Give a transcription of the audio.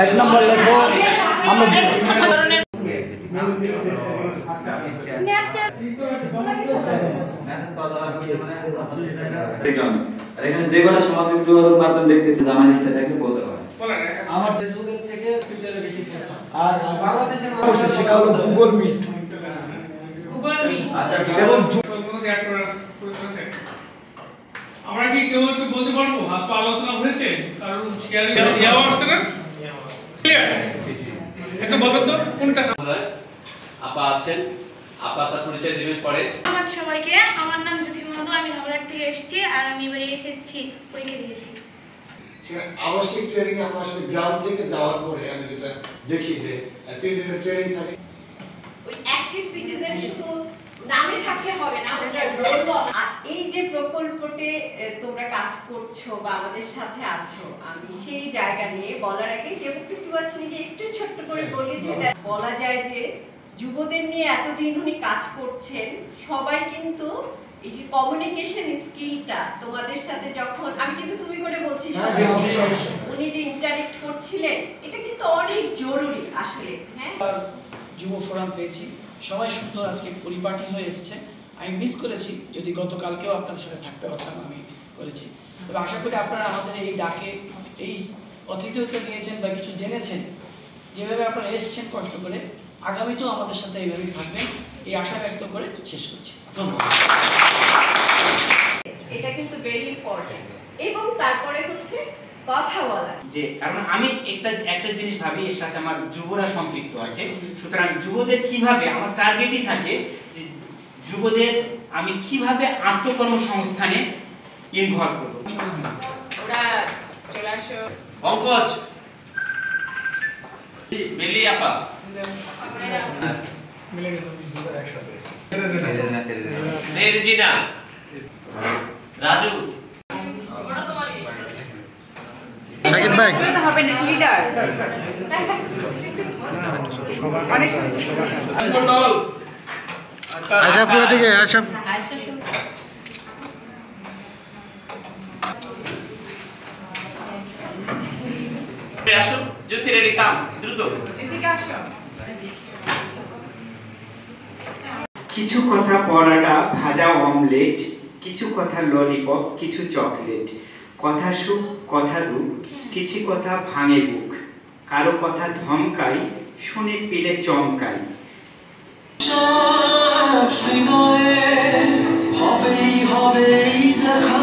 এক নম্বর লেখো আমরা এখানে যে কোনো সামাজিক যোগাযোগ মাধ্যম দেখতেছি জানার ইচ্ছা থাকলে বলতে পারেন। আমার ফেসবুকের থেকে টুইটারে বেশি আর বাংলাদেশের অবশ্যই সেটা হলো গুগল মিট। আচ্ছা এবং আমরা কি কেউ একটু বলতে পারবো হাত পা আলোচনা হয়েছে কারণ শেয়ার দেওয়া আসছে না একটু বলবেন তো কোনটা আপা আছেন, আপা আপনার পরিচয় দিবেন পরে। আমার সবাইকে, আমার নাম জ্যোতি মহন্ত, আমি হাওড়ার থেকে এসেছি আর আমি এবারে এসেছি পরীক্ষা দিয়েছি। আবাসিক ট্রেনিং আমরা আসলে গ্রাম থেকে যাওয়ার পরে আমি যেটা দেখি যে 3 দিনের ট্রেনিং থাকে। ওই অ্যাক্টিভ সিটিজেন শুধু নামে থাকলে হবে না, ওটা রোল। আর এই যে প্রকল্পতে তোমরা কাজ করছো বা আমাদের সাথে আছো, আমি সেই জায়গা নিয়ে বলার আগে ডেমোক্রেসি ওয়াচ নিয়ে একটু ছোট্ট করে বলি যে বলা যায় যে যুবদের নিয়ে এতদিন উনি কাজ করছেন, সবাই কিন্তু এই যে কমিউনিকেশন স্কিলটা তোমাদের সাথে যখন আমি কিন্তু তুমি করে বলছি, উনি যে ইন্টারেক্ট করছিলেন এটা কিন্তু অনেক জরুরি আসলে। হ্যাঁ, যুব ফোরাম পেয়েছি, সবাই সুন্দর আজকে পরিপাটি হয়ে এসেছে। আমি মিস করেছি, যদি গতকালকেও আপনাদের সাথে থাকতে পারতাম আমি করেছি। তবে আশা করি আপনারা আমাদের এই ডাকে এই অতিথিত্ব নিয়েছেন বা কিছু জেনেছেন, যেভাবে আপনারা এসেছেন কষ্ট করে, আগামীতেও আমাদের সাথে এইভাবেই থাকবেন এই আশা ব্যক্ত করে শেষ করছি। ধন্যবাদ। এটা কিন্তু ভেরি ইম্পর্টেন্ট। এবং তারপরে হচ্ছে কথা বলা, যে কারণ আমি একটা জিনিস ভাবি, এর সাথে আমার যুবরা সম্পৃক্ত আছে, সুতরাং যুবদের কিভাবে আমার টার্গেটই থাকে যে যুবদের আমি কিভাবে আত্মকর্মসংস্থানে ইনভলভ করব। ওরা চলে আসো। পঙ্কজ, মিলি আপা, মিলে গেছে একসাথে রেজিনা, রাজু, সাকিব ভাই হবে না লিডার অনেক মন্ডল আশা পুরো দিকে আশা আসো, জ্যোতি রেডি, কাম দ্রুত। কিছু কথা পরাটা ভাজা অমলেট, কিছু কথা ললিপপ, কিছু চকলেট, কথা সুখ কথা দুঃখ, কিছু কথা ভাঙে বুক, কারো কথা ধমকাই, শুনে পেলে চমকাই। হবেই হবেই দেখা